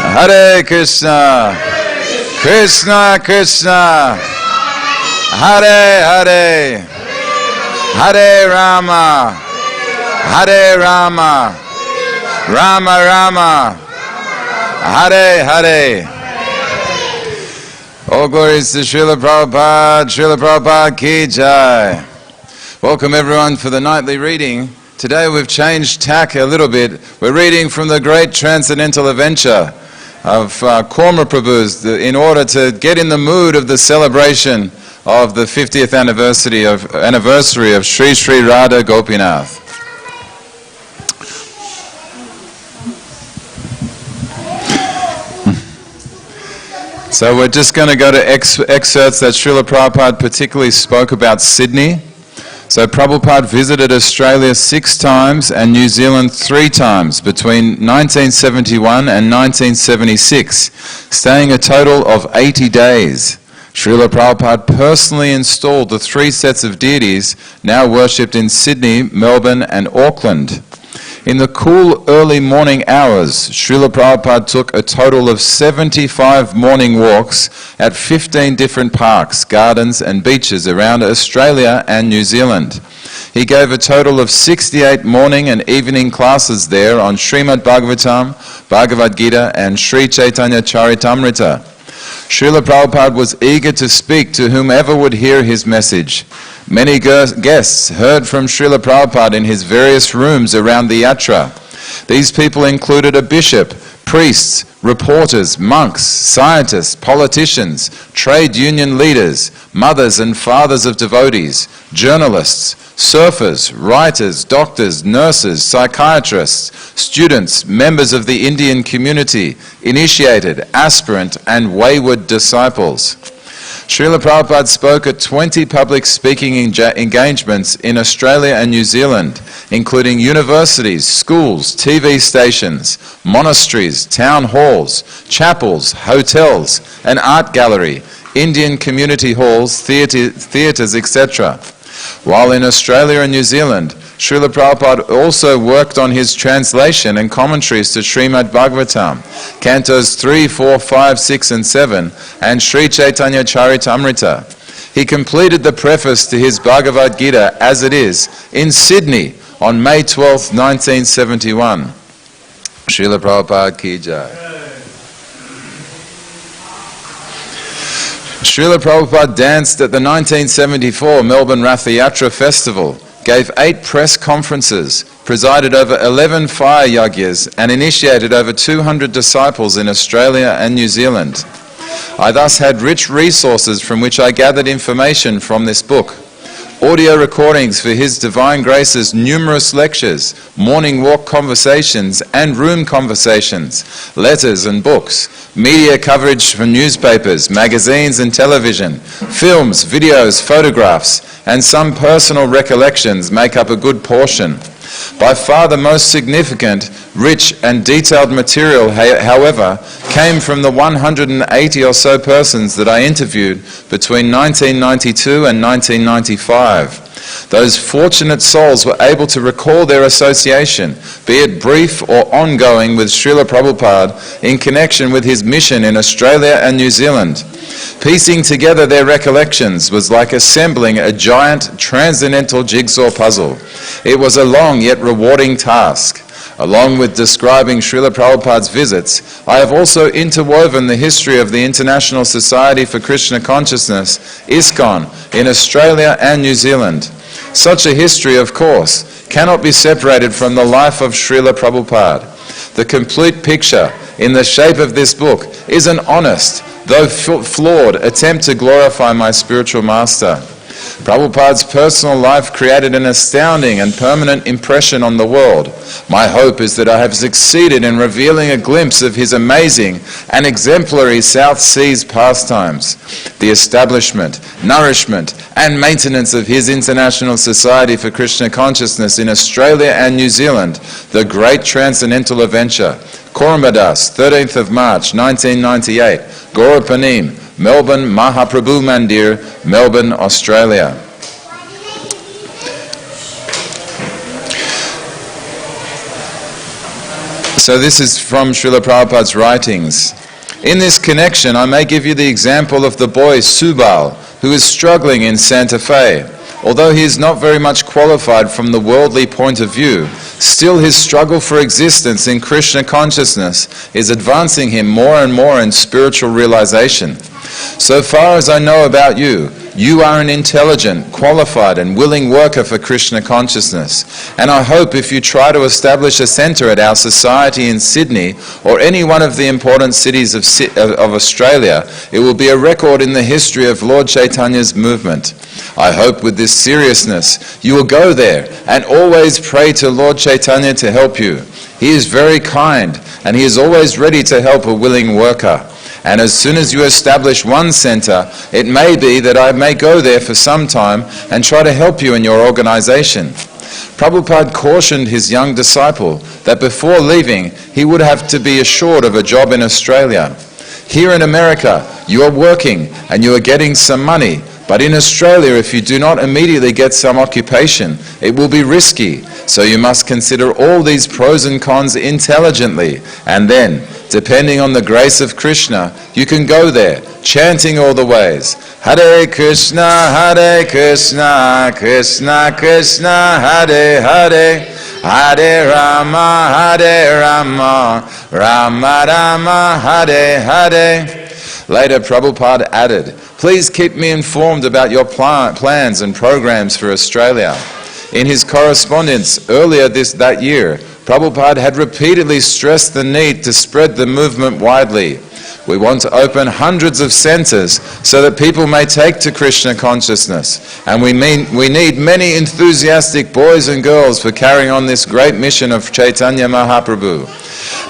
Hare Krsna, Krsna Krsna, Hare Hare, Hare Rama, Hare Rama, Rama Rama, Hare Hare. All glories to Srila Prabhupada ki jai. Welcome everyone for the nightly reading. Today we've changed tack a little bit. We're reading from the great transcendental adventure of Vrajaprema Prabhu's in order to get in the mood of the celebration of the 50th anniversary of Sri Sri Radha Gopinath. So we're just going to go to excerpts that Srila Prabhupada particularly spoke about Sydney. So Prabhupada visited Australia 6 times and New Zealand 3 times between 1971 and 1976, staying a total of 80 days. Srila Prabhupada personally installed the 3 sets of deities now worshipped in Sydney, Melbourne and Auckland. In the cool early morning hours, Srila Prabhupada took a total of 75 morning walks at 15 different parks, gardens and beaches around Australia and New Zealand. He gave a total of 68 morning and evening classes there on Srimad Bhagavatam, Bhagavad Gita and Sri Chaitanya Charitamrita. Srila Prabhupada was eager to speak to whomever would hear his message. Many guests heard from Srila Prabhupada in his various rooms around the yatra. These people included a bishop, priests, reporters, monks, scientists, politicians, trade union leaders, mothers and fathers of devotees, journalists, surfers, writers, doctors, nurses, psychiatrists, students, members of the Indian community, initiated, aspirant and wayward disciples. Srila Prabhupada spoke at 20 public speaking engagements in Australia and New Zealand, including universities, schools, TV stations, monasteries, town halls, chapels, hotels, an art gallery, Indian community halls, theatres, etc. While in Australia and New Zealand, Srila Prabhupada also worked on his translation and commentaries to Srimad Bhagavatam, Cantos 3, 4, 5, 6 and 7, and Sri Chaitanya Charitamrita. He completed the preface to his Bhagavad Gita as it is in Sydney on May 12, 1971. Srila Prabhupada ki jai. Srila Prabhupada danced at the 1974 Melbourne Ratha Yatra Festival, gave 8 press conferences, presided over 11 fire yagyas, and initiated over 200 disciples in Australia and New Zealand. I thus had rich resources from which I gathered information from this book. Audio recordings for His Divine Grace's numerous lectures, morning walk conversations and room conversations, letters and books, media coverage from newspapers, magazines and television, films, videos, photographs, and some personal recollections make up a good portion. By far the most significant, rich and detailed material, however, came from the 180 or so persons that I interviewed between 1992 and 1995. Those fortunate souls were able to recall their association, be it brief or ongoing, with Srila Prabhupada in connection with his mission in Australia and New Zealand. Piecing together their recollections was like assembling a giant transcendental jigsaw puzzle. It was a long yet rewarding task. Along with describing Srila Prabhupada's visits, I have also interwoven the history of the International Society for Krishna Consciousness, ISKCON, in Australia and New Zealand. Such a history, of course, cannot be separated from the life of Srila Prabhupada. The complete picture, in the shape of this book, is an honest, though flawed, attempt to glorify my spiritual master. Prabhupada's personal life created an astounding and permanent impression on the world. My hope is that I have succeeded in revealing a glimpse of his amazing and exemplary South Seas pastimes, the establishment, nourishment, and maintenance of his International Society for Krishna Consciousness in Australia and New Zealand, the great transcendental adventure. Korumbadas, 13th of March, 1998, Gaurapanim, Melbourne Mahaprabhu Mandir, Melbourne, Australia. So this is from Srila Prabhupada's writings. In this connection, I may give you the example of the boy Subal, who is struggling in Santa Fe. Although he is not very much qualified from the worldly point of view, still his struggle for existence in Krishna consciousness is advancing him more and more in spiritual realization. So far as I know about you, you are an intelligent, qualified and willing worker for Krishna consciousness. And I hope if you try to establish a center at our society in Sydney or any one of the important cities of Australia, it will be a record in the history of Lord Chaitanya's movement. I hope with this seriousness you will go there and always pray to Lord Chaitanya to help you. He is very kind and he is always ready to help a willing worker. And as soon as you establish one center, it may be that I may go there for some time and try to help you in your organization. Prabhupada cautioned his young disciple that before leaving, he would have to be assured of a job in Australia. Here in America, you are working and you are getting some money, but in Australia, if you do not immediately get some occupation, it will be risky. So you must consider all these pros and cons intelligently, and then, depending on the grace of Krishna, you can go there, chanting all the ways. Hare Krishna, Krishna Krishna, Hare Hare, Hare Rama, Rama Rama, Hare Hare. Later, Prabhupada added, please keep me informed about your plans and programs for Australia. In his correspondence earlier that year, Prabhupada had repeatedly stressed the need to spread the movement widely. We want to open hundreds of centers so that people may take to Krishna consciousness. And we need many enthusiastic boys and girls for carrying on this great mission of Chaitanya Mahaprabhu.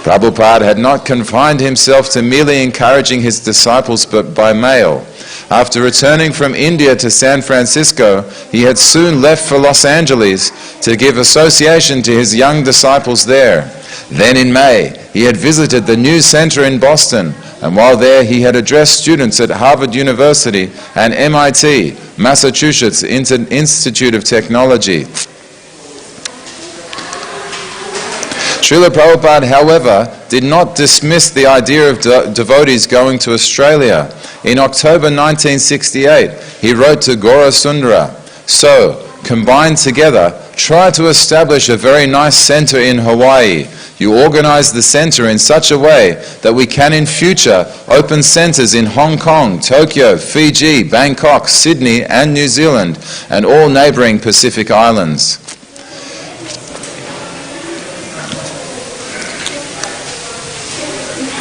Prabhupada had not confined himself to merely encouraging his disciples but by mail. After returning from India to San Francisco, he had soon left for Los Angeles to give association to his young disciples there. Then in May, he had visited the new center in Boston, and while there he had addressed students at Harvard University and MIT, Massachusetts Institute of Technology. Srila Prabhupada, however, did not dismiss the idea of devotees going to Australia. In October 1968, he wrote to Gaura Sundara, so, combined together, try to establish a very nice center in Hawaii. You organize the center in such a way that we can in future open centers in Hong Kong, Tokyo, Fiji, Bangkok, Sydney and New Zealand, and all neighboring Pacific islands.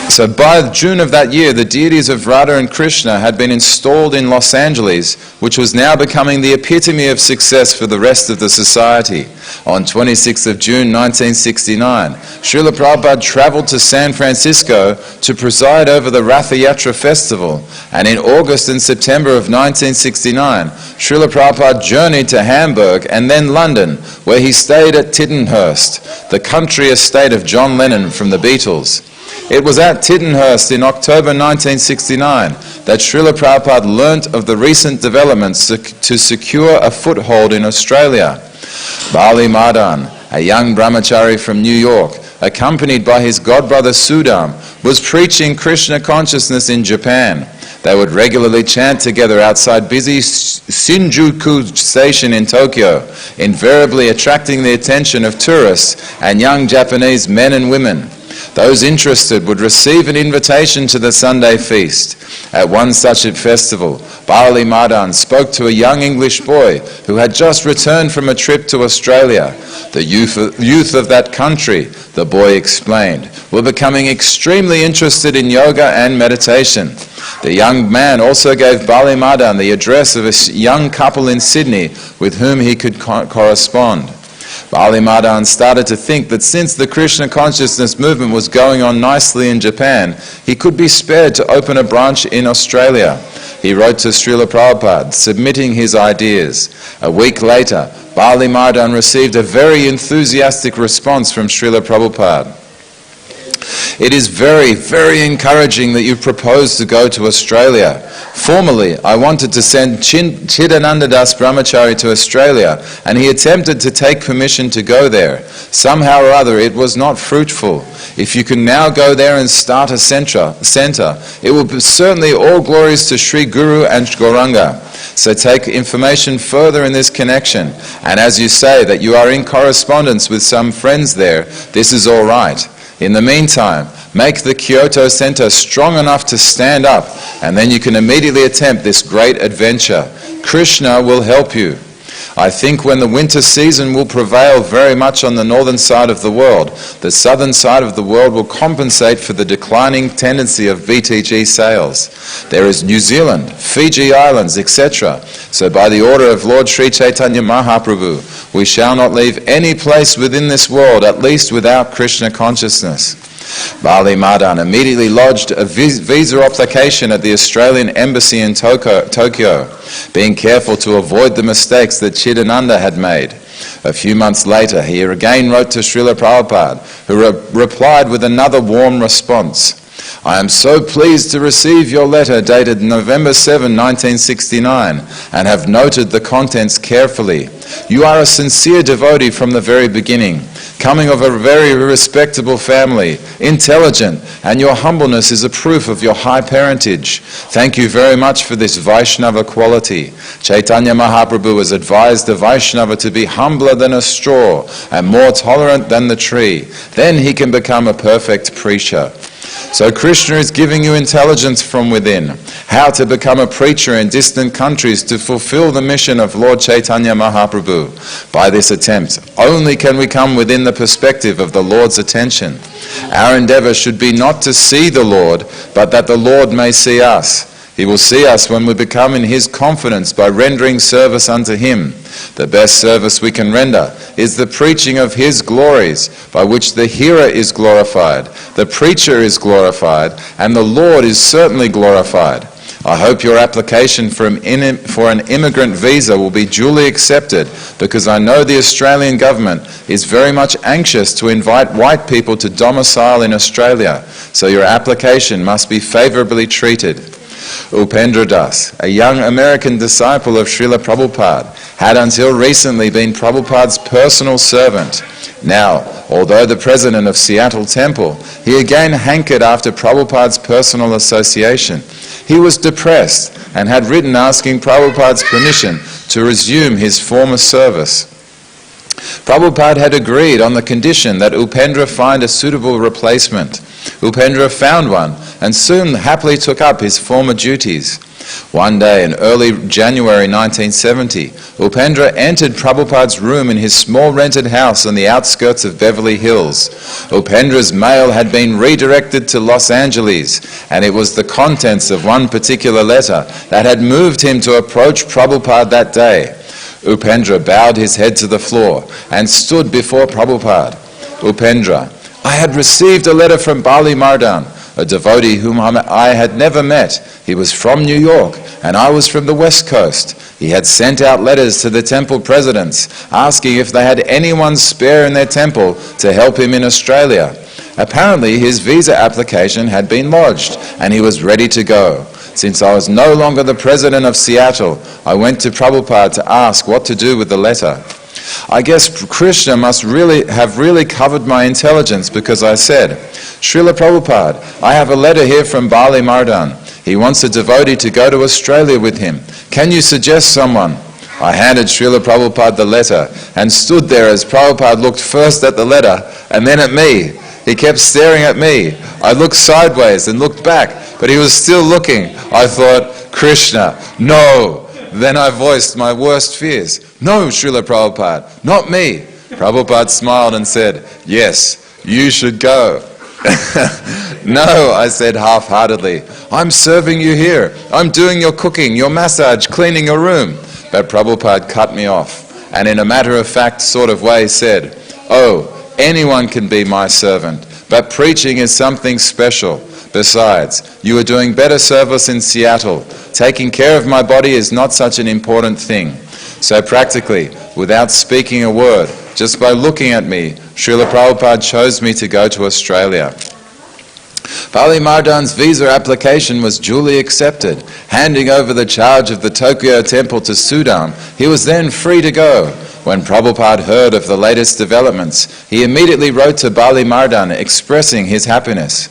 So by June of that year, the deities of Radha and Krishna had been installed in Los Angeles, which was now becoming the epitome of success for the rest of the society. On 26th of June 1969, Srila Prabhupada traveled to San Francisco to preside over the Vrajaprema festival, and in August and September of 1969, Srila Prabhupada journeyed to Hamburg and then London, where he stayed at Tittenhurst, the country estate of John Lennon from the Beatles. It was at Tittenhurst in October 1969 that Srila Prabhupada learnt of the recent developments to secure a foothold in Australia. Bali Madan, a young brahmachari from New York, accompanied by his godbrother Sudam, was preaching Krishna consciousness in Japan. They would regularly chant together outside busy Shinjuku station in Tokyo, invariably attracting the attention of tourists and young Japanese men and women. Those interested would receive an invitation to the Sunday feast. At one such festival, Bali Madan spoke to a young English boy who had just returned from a trip to Australia. The youth of that country, the boy explained, were becoming extremely interested in yoga and meditation. The young man also gave Bali Madan the address of a young couple in Sydney with whom he could correspond. Bali Madan started to think that since the Krishna consciousness movement was going on nicely in Japan, he could be spared to open a branch in Australia. He wrote to Srila Prabhupada, submitting his ideas. A week later, Bali Madan received a very enthusiastic response from Srila Prabhupada. It is very, very encouraging that you propose to go to Australia. Formerly, I wanted to send Chidananda Das Brahmachari to Australia, and he attempted to take permission to go there. Somehow or other, it was not fruitful. If you can now go there and start a centre, it will be certainly all glories to Sri Guru and Gauranga. So take information further in this connection. And as you say that you are in correspondence with some friends there, this is all right. In the meantime, make the Kyoto Center strong enough to stand up, and then you can immediately attempt this great adventure. Krishna will help you. I think when the winter season will prevail very much on the northern side of the world, the southern side of the world will compensate for the declining tendency of VTG sales. There is New Zealand, Fiji Islands, etc. So by the order of Lord Sri Chaitanya Mahaprabhu, we shall not leave any place within this world, at least without Krishna consciousness. Bali Madan immediately lodged a visa application at the Australian Embassy in Tokyo, being careful to avoid the mistakes that Chidananda had made. A few months later, he again wrote to Srila Prabhupada, who replied with another warm response. I am so pleased to receive your letter dated November 7, 1969, and have noted the contents carefully. You are a sincere devotee from the very beginning, coming of a very respectable family, intelligent, and your humbleness is a proof of your high parentage. Thank you very much for this Vaishnava quality. Chaitanya Mahaprabhu has advised the Vaishnava to be humbler than a straw and more tolerant than the tree. Then he can become a perfect preacher. So Krishna is giving you intelligence from within, how to become a preacher in distant countries to fulfill the mission of Lord Chaitanya Mahaprabhu. By this attempt, only can we come within the perspective of the Lord's attention. Our endeavor should be not to see the Lord, but that the Lord may see us. He will see us when we become in His confidence by rendering service unto Him. The best service we can render is the preaching of His glories, by which the hearer is glorified, the preacher is glorified, and the Lord is certainly glorified. I hope your application for an immigrant visa will be duly accepted, because I know the Australian government is very much anxious to invite white people to domicile in Australia, so your application must be favourably treated. Upendra Das, a young American disciple of Srila Prabhupada, had until recently been Prabhupada's personal servant. Now, although the president of Seattle Temple, he again hankered after Prabhupada's personal association. He was depressed and had written asking Prabhupada's permission to resume his former service. Prabhupada had agreed on the condition that Upendra find a suitable replacement. Upendra found one and soon happily took up his former duties. One day in early January 1970, Upendra entered Prabhupada's room in his small rented house on the outskirts of Beverly Hills. Upendra's mail had been redirected to Los Angeles, and it was the contents of one particular letter that had moved him to approach Prabhupada that day. Upendra bowed his head to the floor and stood before Prabhupada. Upendra, I had received a letter from Bali Mardan, a devotee whom I had never met. He was from New York, and I was from the West Coast. He had sent out letters to the temple presidents, asking if they had anyone spare in their temple to help him in Australia. Apparently his visa application had been lodged, and he was ready to go. Since I was no longer the president of Seattle, I went to Prabhupada to ask what to do with the letter. I guess Krishna must have really covered my intelligence, because I said, Srila Prabhupada, I have a letter here from Bali Mardan. He wants a devotee to go to Australia with him. Can you suggest someone? I handed Srila Prabhupada the letter and stood there as Prabhupada looked first at the letter and then at me. He kept staring at me. I looked sideways and looked back, but he was still looking. I thought, Krishna, no. Then I voiced my worst fears. No, Srila Prabhupada, not me. Prabhupada smiled and said, yes, you should go. No, I said half-heartedly. I'm serving you here. I'm doing your cooking, your massage, cleaning your room. But Prabhupada cut me off, and in a matter-of-fact sort of way said, oh, anyone can be my servant, but preaching is something special. Besides, you are doing better service in Seattle. Taking care of my body is not such an important thing. So practically, without speaking a word, just by looking at me, Srila Prabhupada chose me to go to Australia. Bali Mardan's visa application was duly accepted. Handing over the charge of the Tokyo temple to Sudan, he was then free to go. When Prabhupada heard of the latest developments, he immediately wrote to Bali Mardan expressing his happiness.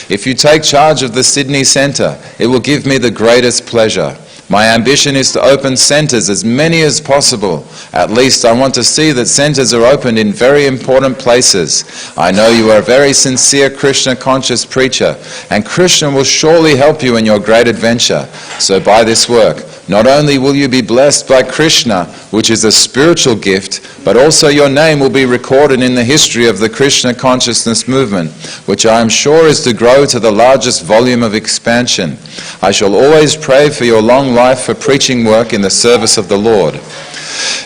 If you take charge of the Sydney Centre, it will give me the greatest pleasure. My ambition is to open centres as many as possible. At least I want to see that centres are opened in very important places. I know you are a very sincere Krishna conscious preacher, and Krishna will surely help you in your great adventure. So by this work, not only will you be blessed by Krishna, which is a spiritual gift, but also your name will be recorded in the history of the Krishna consciousness movement, which I am sure is to grow to the largest volume of expansion. I shall always pray for your long life for preaching work in the service of the Lord.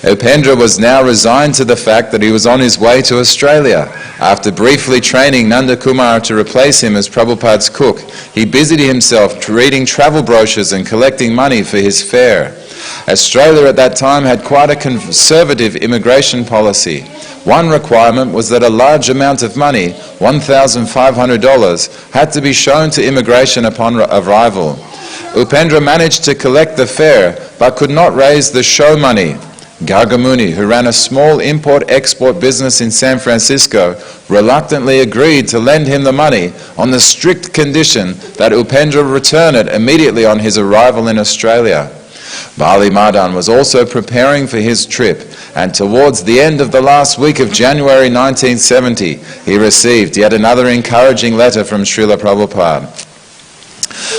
Upendra was now resigned to the fact that he was on his way to Australia. After briefly training Nanda Kumar to replace him as Prabhupada's cook, he busied himself reading travel brochures and collecting money for his fare. Australia at that time had quite a conservative immigration policy. One requirement was that a large amount of money, $1,500, had to be shown to immigration upon arrival. Upendra managed to collect the fare, but could not raise the show money. Gargamuni, who ran a small import-export business in San Francisco, reluctantly agreed to lend him the money on the strict condition that Upendra return it immediately on his arrival in Australia. Bali Mardan was also preparing for his trip, and towards the end of the last week of January 1970, he received yet another encouraging letter from Srila Prabhupada.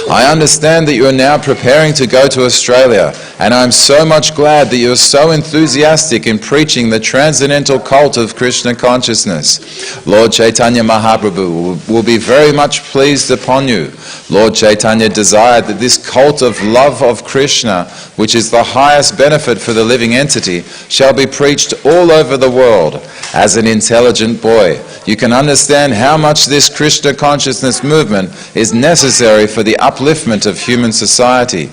I understand that you are now preparing to go to Australia, and I am so much glad that you are so enthusiastic in preaching the transcendental cult of Krishna consciousness. Lord Chaitanya Mahaprabhu will be very much pleased upon you. Lord Chaitanya desired that this cult of love of Krishna, which is the highest benefit for the living entity, shall be preached all over the world. As an intelligent boy, you can understand how much this Krishna consciousness movement is necessary for the upliftment of human society.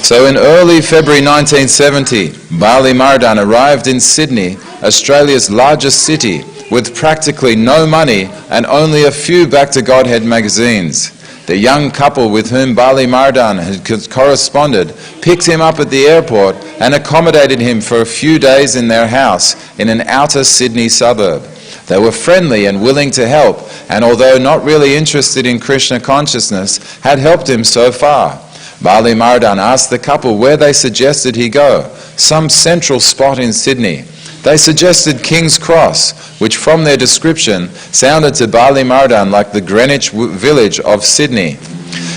So in early February 1970, Bali Mardan arrived in Sydney, Australia's largest city, with practically no money and only a few Back to Godhead magazines. The young couple with whom Bali Mardan had corresponded picked him up at the airport and accommodated him for a few days in their house in an outer Sydney suburb. They were friendly and willing to help, and although not really interested in Krishna consciousness, had helped him so far. Bali Mardan asked the couple where they suggested he go, some central spot in Sydney. They suggested King's Cross, which from their description sounded to Bali Mardan like the Greenwich Village of Sydney.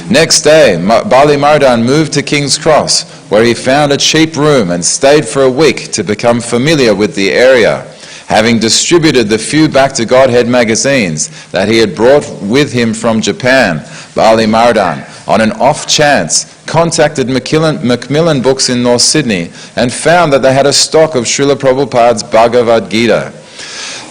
Next day, Bali Mardan moved to King's Cross, where he found a cheap room and stayed for a week to become familiar with the area. Having distributed the few Back to Godhead magazines that he had brought with him from Japan, Bali Mardan, on an off chance, contacted Macmillan Books in North Sydney and found that they had a stock of Srila Prabhupada's Bhagavad Gita.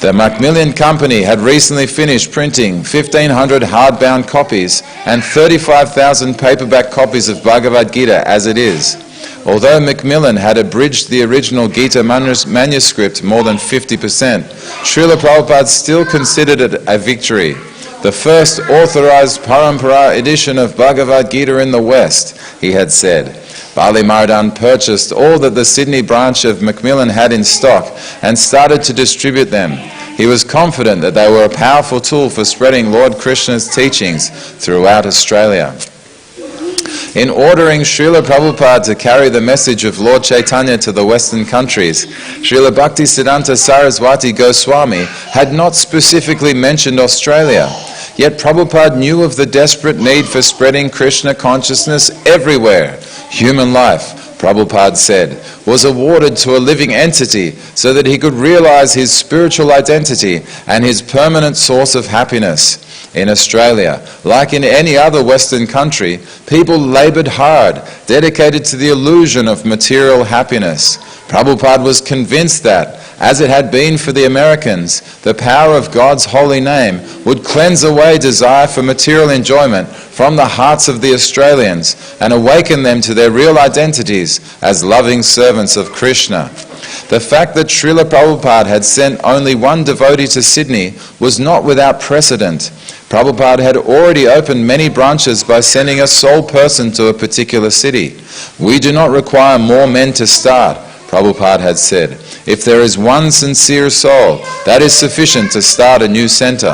The Macmillan Company had recently finished printing 1,500 hardbound copies and 35,000 paperback copies of Bhagavad Gita as it is. Although Macmillan had abridged the original Gita manuscript more than 50%, Srila Prabhupada still considered it a victory. The first authorized Parampara edition of Bhagavad Gita in the West, he had said. Bali Mardan purchased all that the Sydney branch of Macmillan had in stock and started to distribute them. He was confident that they were a powerful tool for spreading Lord Krishna's teachings throughout Australia. In ordering Srila Prabhupada to carry the message of Lord Chaitanya to the Western countries, Srila Bhaktisiddhanta Saraswati Goswami had not specifically mentioned Australia. Yet Prabhupada knew of the desperate need for spreading Krishna consciousness everywhere. Human life, Prabhupada said, was awarded to a living entity so that he could realize his spiritual identity and his permanent source of happiness. In Australia, like in any other Western country, people labored hard, dedicated to the illusion of material happiness. Prabhupada was convinced that, as it had been for the Americans, the power of God's holy name would cleanse away desire for material enjoyment from the hearts of the Australians and awaken them to their real identities as loving servants of Krishna. The fact that Srila Prabhupada had sent only one devotee to Sydney was not without precedent. Prabhupada had already opened many branches by sending a sole person to a particular city. We do not require more men to start, Prabhupada had said. If there is one sincere soul, that is sufficient to start a new center.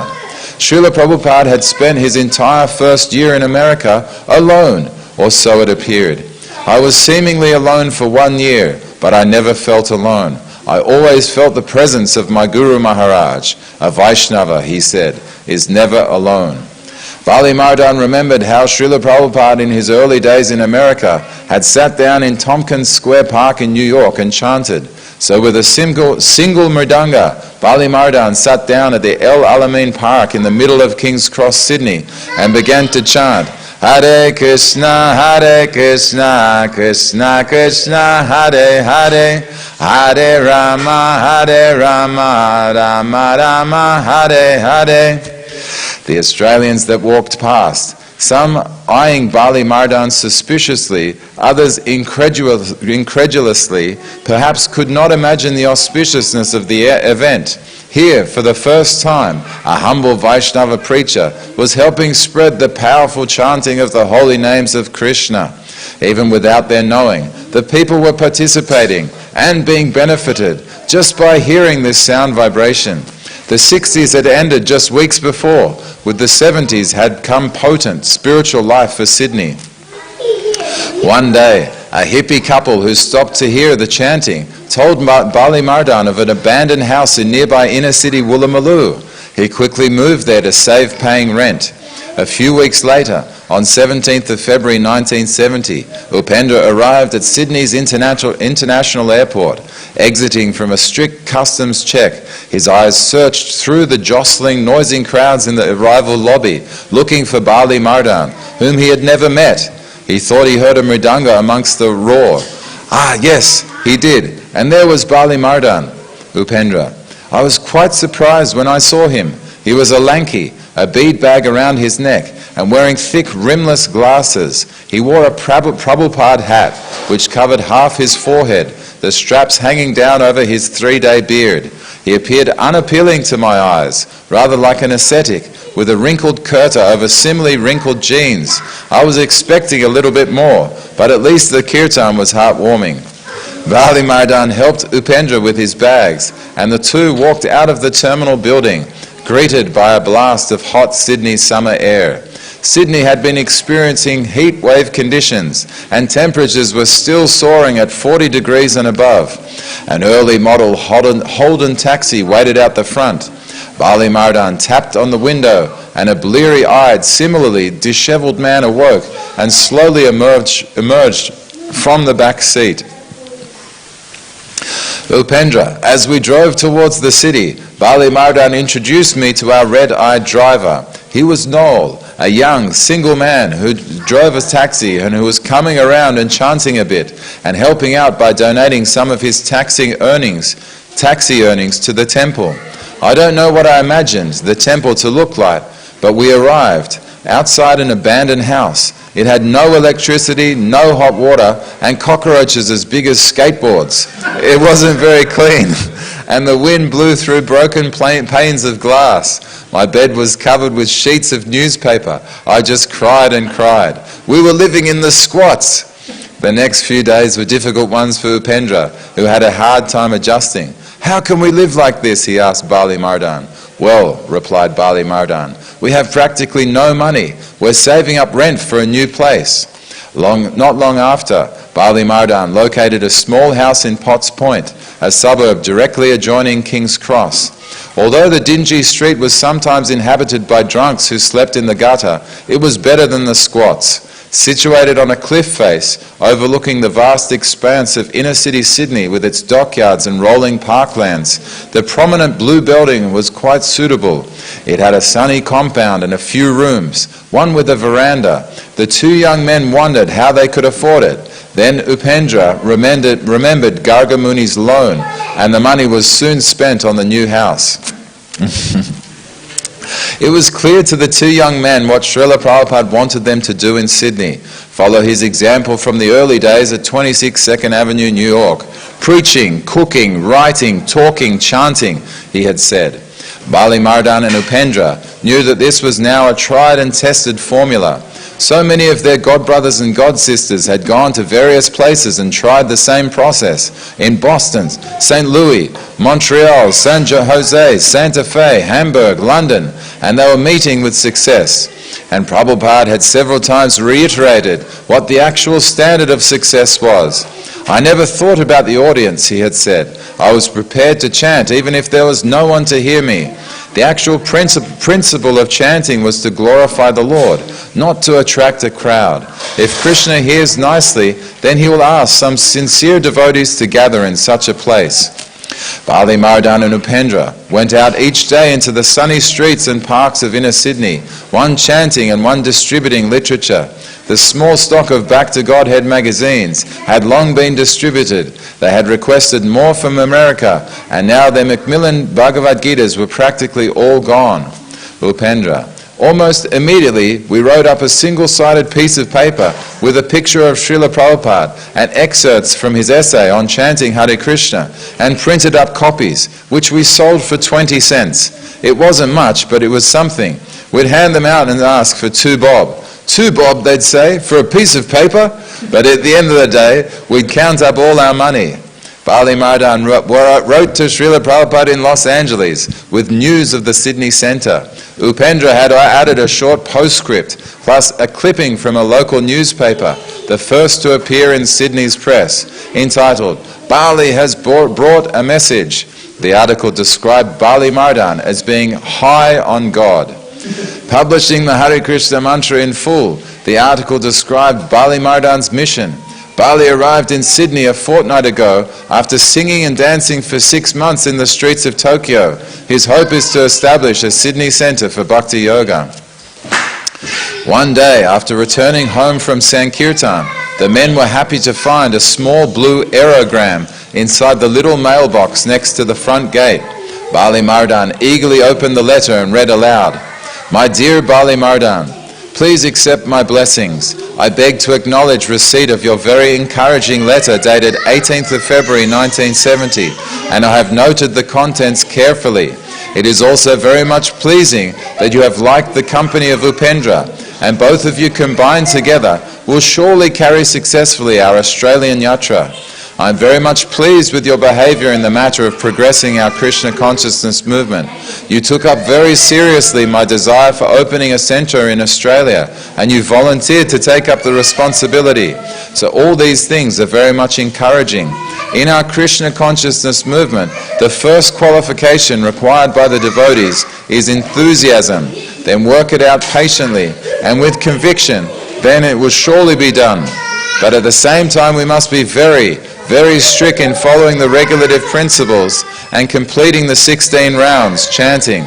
Srila Prabhupada had spent his entire first year in America alone, or so it appeared. I was seemingly alone for 1 year, but I never felt alone. I always felt the presence of my Guru Maharaj. A Vaishnava, he said, is never alone. Bali Mardan remembered how Srila Prabhupada in his early days in America had sat down in Tompkins Square Park in New York and chanted. So with a single mridanga, Bali Mardan sat down at the El Alamein Park in the middle of King's Cross, Sydney, and began to chant, Hare Krishna, Krishna Krishna, Hare Hare, Hare Rama, Rama Rama, Hare Hare. The Australians that walked past, some eyeing Bali Mardan suspiciously, others incredulously, perhaps could not imagine the auspiciousness of the event. Here, for the first time, a humble Vaishnava preacher was helping spread the powerful chanting of the holy names of Krishna. Even without their knowing, the people were participating and being benefited just by hearing this sound vibration. The 60s had ended just weeks before. With the 70s had come potent spiritual life for Sydney. One day, a hippie couple who stopped to hear the chanting told Bali Mardan of an abandoned house in nearby inner city Woolloomooloo. He quickly moved there to save paying rent. A few weeks later, on 17th of February 1970, Upendra arrived at Sydney's International Airport. Exiting from a strict customs check, his eyes searched through the jostling, noising crowds in the arrival lobby, looking for Bali Mardan, whom he had never met. He thought he heard a mridanga amongst the roar. Ah, yes, he did, and there was Bali Mardan, Upendra. I was quite surprised when I saw him. He was a lanky, a bead bag around his neck, and wearing thick rimless glasses. He wore a Prabhupada hat, which covered half his forehead, the straps hanging down over his 3-day beard. He appeared unappealing to my eyes, rather like an ascetic, with a wrinkled kurta over similarly wrinkled jeans. I was expecting a little bit more, but at least the kirtan was heartwarming. Bali Mardan helped Upendra with his bags, and the two walked out of the terminal building, greeted by a blast of hot Sydney summer air. Sydney had been experiencing heat wave conditions, and temperatures were still soaring at 40 degrees and above. An early model Holden taxi waited out the front. Bali Mardan tapped on the window, and a bleary-eyed, similarly disheveled man awoke and slowly emerged from the back seat. Upendra, as we drove towards the city, Bali Mardan introduced me to our red-eyed driver. He was Noel, a young, single man who drove a taxi and who was coming around and chanting a bit and helping out by donating some of his taxi earnings to the temple. I don't know what I imagined the temple to look like, but we arrived outside an abandoned house. It had no electricity, no hot water, and cockroaches as big as skateboards. It wasn't very clean, and the wind blew through broken panes of glass. My bed was covered with sheets of newspaper. I just cried and cried. We were living in the squats. The next few days were difficult ones for Upendra, who had a hard time adjusting. How can we live like this, he asked Bali Mardan. Well, replied Bali Mardan, we have practically no money. We're saving up rent for a new place. Not long after, Bali Mardan located a small house in Potts Point, a suburb directly adjoining King's Cross. Although the dingy street was sometimes inhabited by drunks who slept in the gutter, it was better than the squats. Situated on a cliff face overlooking the vast expanse of inner city Sydney with its dockyards and rolling parklands, the prominent blue building was quite suitable. It had a sunny compound and a few rooms, one with a veranda. The two young men wondered how they could afford it. Then Upendra remembered Garga Muni's loan, and the money was soon spent on the new house. It was clear to the two young men what Srila Prabhupada wanted them to do in Sydney. Follow his example from the early days at 26 2nd Avenue, New York. Preaching, cooking, writing, talking, chanting, he had said. Bali Mardan and Upendra knew that this was now a tried and tested formula. So many of their godbrothers and godsisters had gone to various places and tried the same process in Boston, St. Louis, Montreal, San Jose, Santa Fe, Hamburg, London, and they were meeting with success. And Prabhupada had several times reiterated what the actual standard of success was. I never thought about the audience, he had said. I was prepared to chant even if there was no one to hear me. The actual principle of chanting was to glorify the Lord, not to attract a crowd. If Krishna hears nicely, then he will ask some sincere devotees to gather in such a place. Bali Mardan and Upendra went out each day into the sunny streets and parks of inner Sydney, one chanting and one distributing literature. The small stock of Back to Godhead magazines had long been distributed. They had requested more from America, and now their Macmillan Bhagavad Gitas were practically all gone. Upendra. Almost immediately, we wrote up a single-sided piece of paper with a picture of Srila Prabhupada and excerpts from his essay on chanting Hare Krishna, and printed up copies, which we sold for 20 cents. It wasn't much, but it was something. We'd hand them out and ask for 2 bob. 2 bob, they'd say, for a piece of paper? But at the end of the day, we'd count up all our money. Bali Mardan wrote to Srila Prabhupada in Los Angeles with news of the Sydney Centre. Upendra had added a short postscript, plus a clipping from a local newspaper, the first to appear in Sydney's press, entitled, Bali has brought a message. The article described Bali Mardan as being high on God. Publishing the Hare Krishna mantra in full, the article described Bali Mardan's mission. Bali arrived in Sydney a fortnight ago after singing and dancing for 6 months in the streets of Tokyo. His hope is to establish a Sydney centre for Bhakti Yoga. One day, after returning home from Sankirtan, the men were happy to find a small blue aerogram inside the little mailbox next to the front gate. Bali Mardan eagerly opened the letter and read aloud, My dear Bali Mardan, please accept my blessings. I beg to acknowledge receipt of your very encouraging letter dated 18th of February 1970, and I have noted the contents carefully. It is also very much pleasing that you have liked the company of Upendra, and both of you combined together will surely carry successfully our Australian yatra. I am very much pleased with your behavior in the matter of progressing our Krishna consciousness movement. You took up very seriously my desire for opening a centre in Australia, and you volunteered to take up the responsibility. So all these things are very much encouraging. In our Krishna consciousness movement, the first qualification required by the devotees is enthusiasm. Then work it out patiently and with conviction, then it will surely be done. But at the same time, we must be very strict in following the regulative principles and completing the 16 rounds, chanting.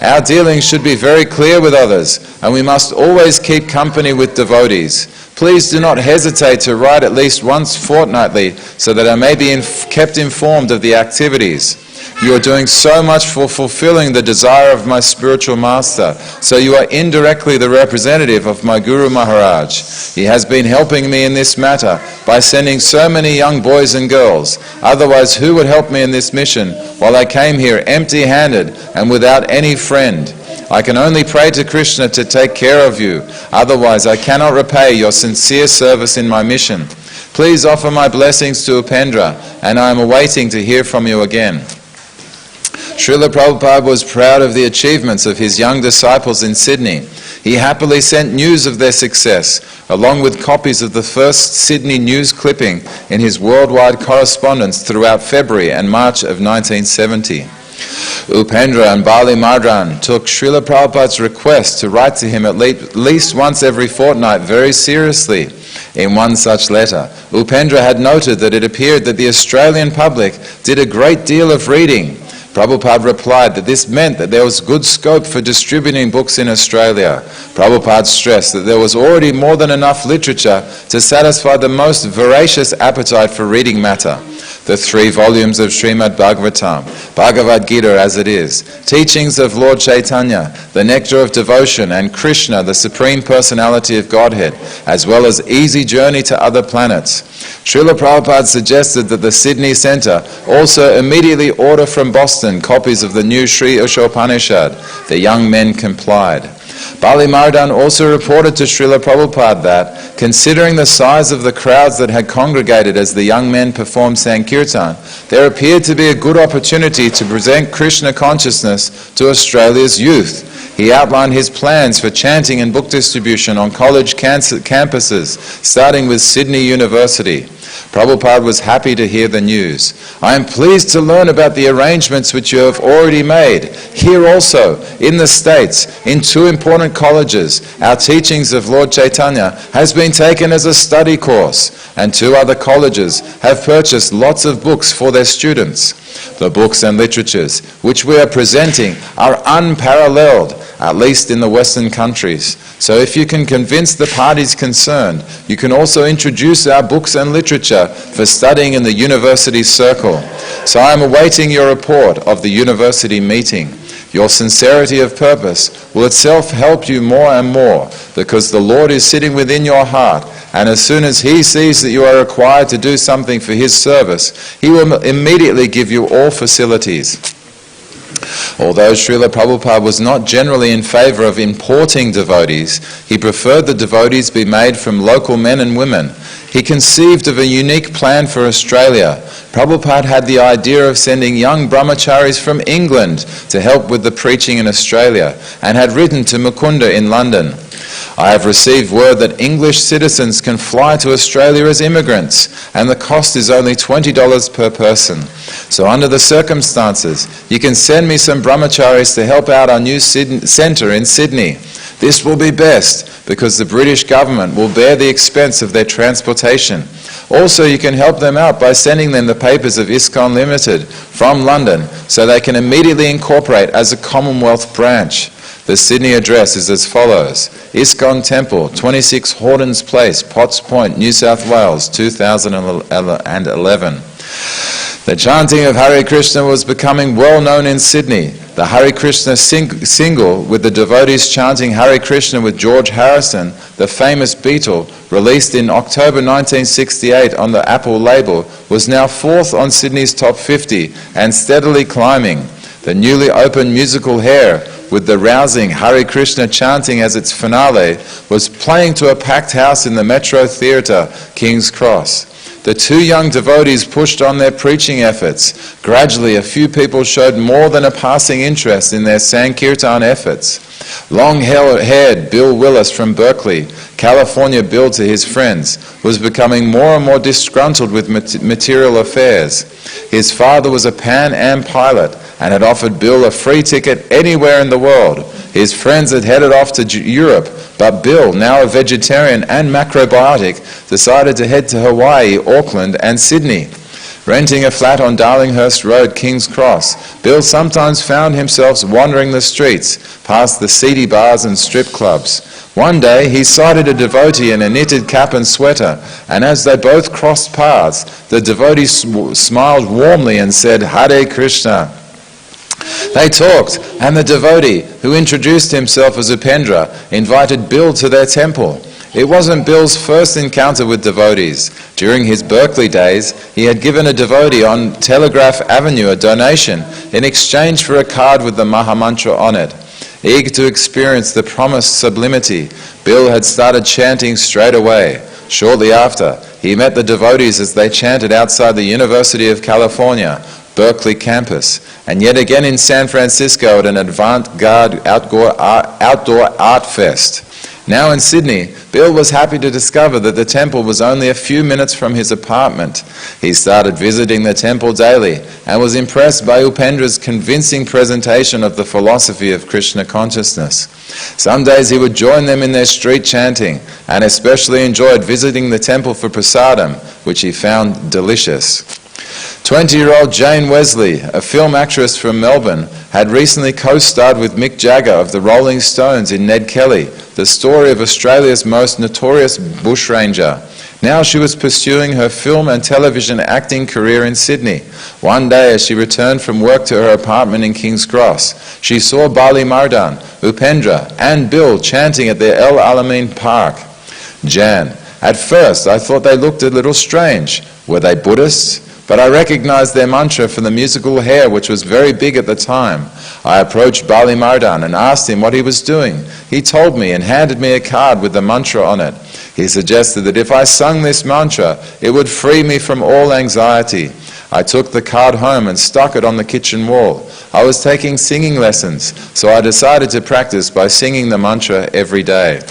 Our dealings should be very clear with others, and we must always keep company with devotees. Please do not hesitate to write at least once fortnightly so that I may be kept informed of the activities. You are doing so much for fulfilling the desire of my spiritual master, so you are indirectly the representative of my Guru Maharaj. He has been helping me in this matter by sending so many young boys and girls. Otherwise, who would help me in this mission while I came here empty-handed and without any friend? I can only pray to Krishna to take care of you. Otherwise, I cannot repay your sincere service in my mission. Please offer my blessings to Upendra, and I am awaiting to hear from you again. Srila Prabhupada was proud of the achievements of his young disciples in Sydney. He happily sent news of their success, along with copies of the first Sydney news clipping in his worldwide correspondence throughout February and March of 1970. Upendra and Bali Mardan took Srila Prabhupada's request to write to him at least once every fortnight very seriously. In one such letter, Upendra had noted that it appeared that the Australian public did a great deal of reading. Prabhupada replied that this meant that there was good scope for distributing books in Australia. Prabhupada stressed that there was already more than enough literature to satisfy the most voracious appetite for reading matter. the 3 volumes of Srimad Bhagavatam, Bhagavad Gita as it is, teachings of Lord Chaitanya, the nectar of devotion, and Krishna, the Supreme Personality of Godhead, as well as Easy Journey to Other Planets. Srila Prabhupada suggested that the Sydney Centre also immediately order from Boston copies of the new Sri Ushopanishad. The young men complied. Bali Mardan also reported to Srila Prabhupada that, considering the size of the crowds that had congregated as the young men performed Sankirtan, there appeared to be a good opportunity to present Krishna consciousness to Australia's youth. He outlined his plans for chanting and book distribution on college campuses, starting with Sydney University. Prabhupada was happy to hear the news. I am pleased to learn about the arrangements which you have already made. Here also, in the States, in 2 important colleges, our teachings of Lord Chaitanya has been taken as a study course, and 2 other colleges have purchased lots of books for their students. The books and literatures which we are presenting are unparalleled, at least in the Western countries. So if you can convince the parties concerned, you can also introduce our books and literature for studying in the university circle. So I am awaiting your report of the university meeting. Your sincerity of purpose will itself help you more and more, because the Lord is sitting within your heart, and as soon as He sees that you are required to do something for His service, He will immediately give you all facilities. Although Srila Prabhupada was not generally in favour of importing devotees, he preferred the devotees be made from local men and women. He conceived of a unique plan for Australia. Prabhupada had the idea of sending young brahmacharis from England to help with the preaching in Australia, and had written to Mukunda in London. I have received word that English citizens can fly to Australia as immigrants, and the cost is only $20 per person. So under the circumstances, you can send me some brahmacharis to help out our new centre in Sydney. This will be best, because the British government will bear the expense of their transportation. Also, you can help them out by sending them the papers of ISKCON Limited from London, so they can immediately incorporate as a Commonwealth branch. The Sydney address is as follows: ISKCON Temple, 26 Hordens Place, Potts Point, New South Wales, 2011. The chanting of Hare Krishna was becoming well known in Sydney. The Hare Krishna single, with the devotees chanting Hare Krishna with George Harrison, the famous Beatle, released in October 1968 on the Apple label, was now 4th on Sydney's top 50 and steadily climbing. The newly opened musical Hair, with the rousing Hare Krishna chanting as its finale, was playing to a packed house in the Metro Theatre, King's Cross. The 2 young devotees pushed on their preaching efforts. Gradually, a few people showed more than a passing interest in their Sankirtan efforts. Long-haired Bill Willis from Berkeley, California billed to his friends, was becoming more and more disgruntled with material affairs. His father was a Pan Am pilot and had offered Bill a free ticket anywhere in the world. His friends had headed off to Europe, but Bill, now a vegetarian and macrobiotic, decided to head to Hawaii, Auckland and Sydney. Renting a flat on Darlinghurst Road, King's Cross, Bill sometimes found himself wandering the streets, past the seedy bars and strip clubs. One day he sighted a devotee in a knitted cap and sweater, and as they both crossed paths, the devotee smiled warmly and said, "Hare Krishna." They talked, and the devotee, who introduced himself as Upendra, invited Bill to their temple. It wasn't Bill's first encounter with devotees. During his Berkeley days, he had given a devotee on Telegraph Avenue a donation in exchange for a card with the Mahamantra on it. Eager to experience the promised sublimity, Bill had started chanting straight away. Shortly after, he met the devotees as they chanted outside the University of California, Berkeley campus, and yet again in San Francisco at an avant-garde outdoor art fest. Now in Sydney, Bill was happy to discover that the temple was only a few minutes from his apartment. He started visiting the temple daily and was impressed by Upendra's convincing presentation of the philosophy of Krishna consciousness. Some days he would join them in their street chanting, and especially enjoyed visiting the temple for prasadam, which he found delicious. 20-year-old Jane Wesley, a film actress from Melbourne, had recently co-starred with Mick Jagger of the Rolling Stones in Ned Kelly, the story of Australia's most notorious bushranger. Now she was pursuing her film and television acting career in Sydney. One day, as she returned from work to her apartment in King's Cross, she saw Bali Mardan, Upendra, and Bill chanting at the El Alamein Park. Jan: at first I thought they looked a little strange. Were they Buddhists? But I recognized their mantra from the musical hair, which was very big at the time. I approached Bali Mardan and asked him what he was doing. He told me and handed me a card with the mantra on it. He suggested that if I sung this mantra, it would free me from all anxiety. I took the card home and stuck it on the kitchen wall. I was taking singing lessons, so I decided to practice by singing the mantra every day.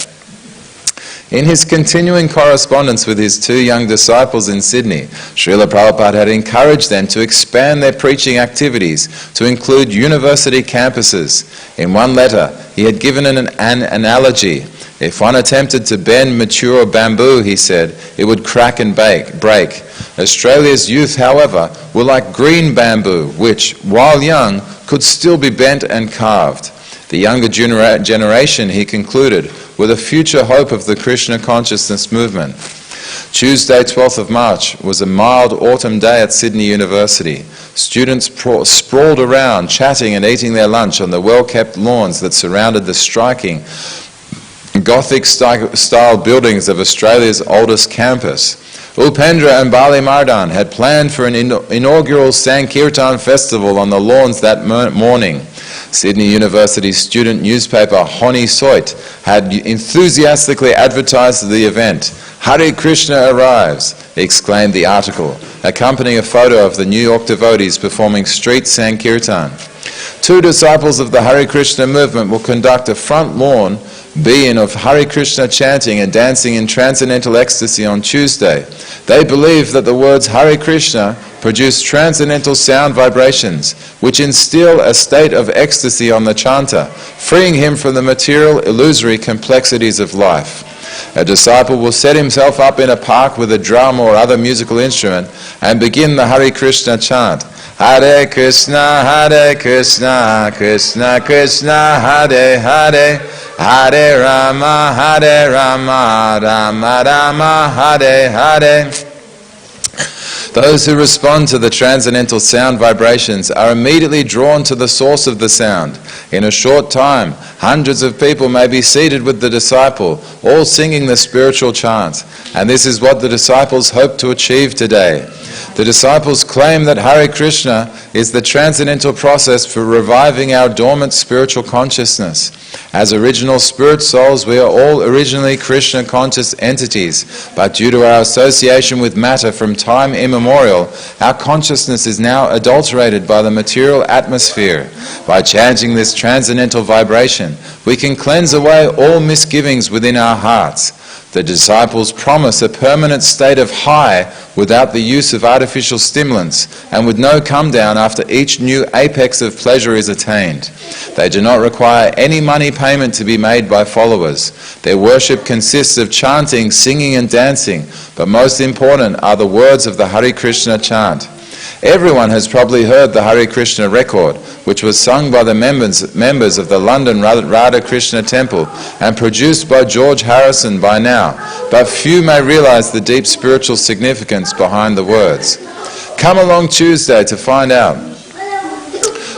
In his continuing correspondence with his two young disciples in Sydney, Srila Prabhupada had encouraged them to expand their preaching activities to include university campuses. In one letter, he had given an analogy. If one attempted to bend mature bamboo, he said, it would crack and break. Australia's youth, however, were like green bamboo, which, while young, could still be bent and carved. The younger generation, he concluded, were the future hope of the Krishna consciousness movement. Tuesday, 12th of March, was a mild autumn day at Sydney University. Students sprawled around, chatting and eating their lunch on the well-kept lawns that surrounded the striking Gothic-style buildings of Australia's oldest campus. Upendra and Bali Mardan had planned for an inaugural Sankirtan festival on the lawns that morning. Sydney University student newspaper Honi Soit had enthusiastically advertised the event. "Hare Krishna arrives," exclaimed the article, accompanying a photo of the New York devotees performing street Sankirtan. Two disciples of the Hare Krishna movement will conduct a front lawn be-in of Hare Krishna chanting and dancing in transcendental ecstasy on Tuesday. They believe that the words Hare Krishna produce transcendental sound vibrations, which instill a state of ecstasy on the chanter, freeing him from the material, illusory complexities of life. A disciple will set himself up in a park with a drum or other musical instrument and begin the Hare Krishna chant. Hare Krishna, Krishna Krishna, Hare Hare, Hare Rama, Rama Rama, Hare Hare. Those who respond to the transcendental sound vibrations are immediately drawn to the source of the sound. In a short time, hundreds of people may be seated with the disciple, all singing the spiritual chant. And this is what the disciples hope to achieve today. The disciples claim that Hare Krishna is the transcendental process for reviving our dormant spiritual consciousness. As original spirit souls, we are all originally Krishna conscious entities, but due to our association with matter from time immemorial, our consciousness is now adulterated by the material atmosphere. By chanting this transcendental vibration, we can cleanse away all misgivings within our hearts. The disciples promise a permanent state of high without the use of artificial stimulants and with no come down after each new apex of pleasure is attained. They do not require any money payment to be made by followers. Their worship consists of chanting, singing and dancing, but most important are the words of the Hare Krishna chant. Everyone has probably heard the Hare Krishna record, which was sung by the members of the London Radha Krishna Temple and produced by George Harrison by now, but few may realize the deep spiritual significance behind the words. Come along Tuesday to find out.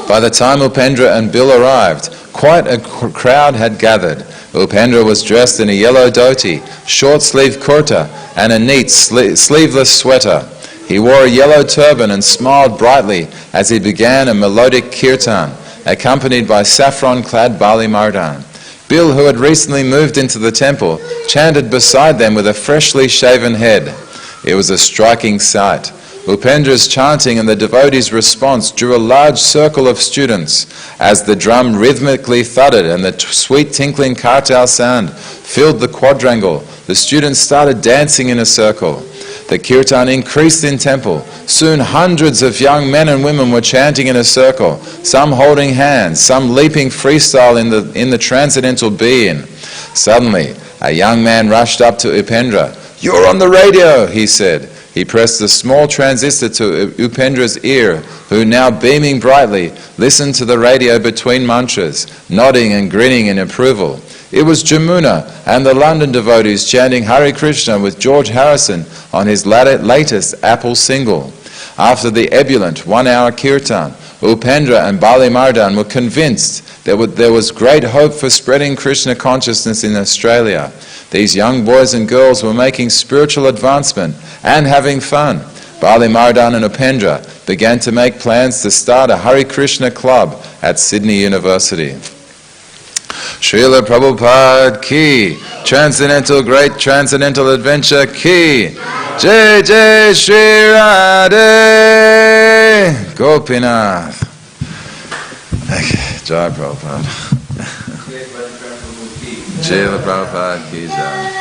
By the time Upendra and Bill arrived, quite a crowd had gathered. Upendra was dressed in a yellow dhoti, short-sleeved kurta, and a neat sleeveless sweater. He wore a yellow turban and smiled brightly as he began a melodic kirtan, accompanied by saffron-clad Bali Mardan. Bill, who had recently moved into the temple, chanted beside them with a freshly shaven head. It was a striking sight. Upendra's chanting and the devotees' response drew a large circle of students. As the drum rhythmically thudded and the sweet tinkling kartal sound filled the quadrangle, the students started dancing in a circle. The kirtan increased in tempo. Soon hundreds of young men and women were chanting in a circle, some holding hands, some leaping freestyle in the transcendental be-in. Suddenly, a young man rushed up to Upendra. "You're on the radio," he said. He pressed a small transistor to Upendra's ear, who, now beaming brightly, listened to the radio between mantras, nodding and grinning in approval. It was Jamuna and the London devotees chanting Hare Krishna with George Harrison on his latest Apple single. After the ebullient one-hour kirtan, Upendra and Bali Mardan were convinced that there was great hope for spreading Krishna consciousness in Australia. These young boys and girls were making spiritual advancement and having fun. Bali Mardan and Upendra began to make plans to start a Hare Krishna club at Sydney University. Srila Prabhupada ki, great transcendental adventure ki, Jai Jai Shri Radhe Gopinath. Okay, Jai Prabhupada. Srila Prabhupada ki Jai.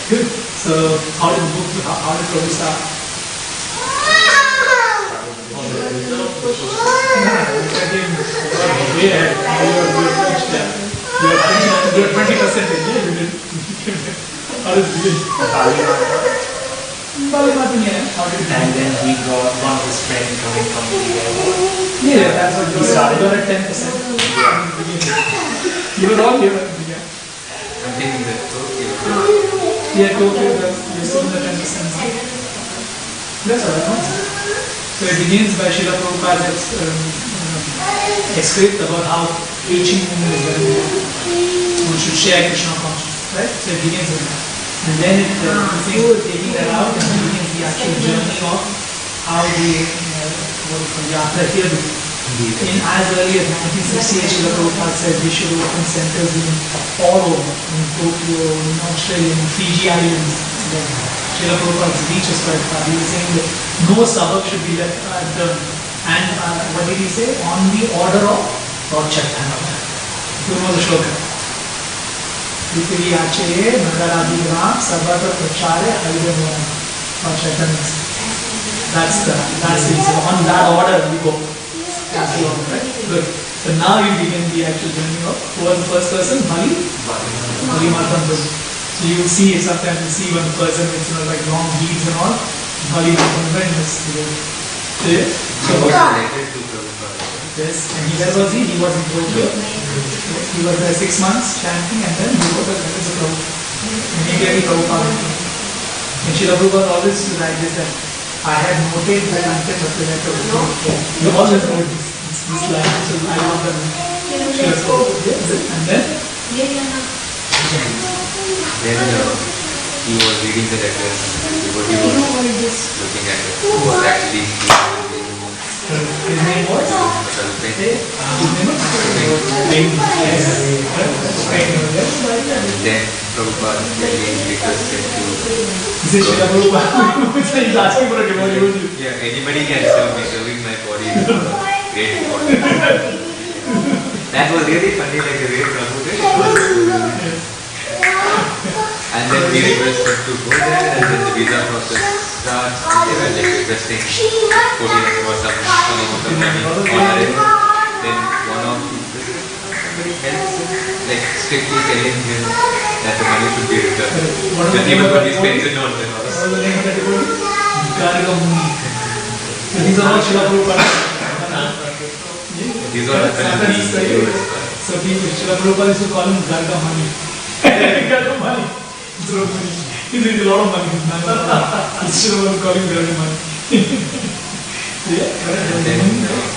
Good. So, how did Prabhu start? You're 20%. How did it begin? And then he got one of his friends coming from the airport. Yeah, that's what you started. You're at 10%. You were all here at the beginning. I'm thinking that Tokyo. Yeah, Tokyo, you're still in the 10%. That's all right. So it begins by Srila Prabhupada's script about how preaching is very important. One should share Krishna consciousness, right? So it begins with that. And then it taking that out and it begins the actual journey of how the Yatra here begins. In as early as 1968, Srila Prabhupada said we should open centers in all over, in Tokyo, in Australia, in Fiji Islands. Srila Prabhupada's reach is quite far. He was saying that no suburb should be left undone. And what did he say? On the order of Lord Chaitanya. You know the shloka. Prithviyache Nagaradigram Sabata Prachare Haridanam Lord Chaitanya. That's it. On that order we go. That's the order, right? Good. So now you begin the actual journey of who was the first person? Bali Mardan Prabhu. So you will see, sometimes you see one person with like long beads and all, Bali Mardan Prabhu is clear. So yes, and where was he? He was in Tokyo. He was there 6 months chanting and then he wrote a letter to Prabhu. Immediately Prabhupada. And Srila Prabhupada always used to write this that I had noted that until the letter was written. You always wrote this line, so I love that. And then? Then he was reading the letter and what he was looking at it was actually his name was? Then Prabhupada again requested to Is it Srila Prabhupada? He's asking for a devotee. yeah, anybody can serve me. Serving my body is great important. That was really funny, like the way Prabhu did it. And then we requested to go there and then the visa process starts and they were like requesting 14 or some amount of money on arrival. Then one of somebody helps him, like strictly telling him that the money should be returned. But even when he spends it on them. What was the name of the devotee? So these are all Srila Prabhupada. These are the So Srila Prabhupada used to call him Garga Money. Garga Money. Throw money. He needs a lot of money. Instead of calling Garga Money. And then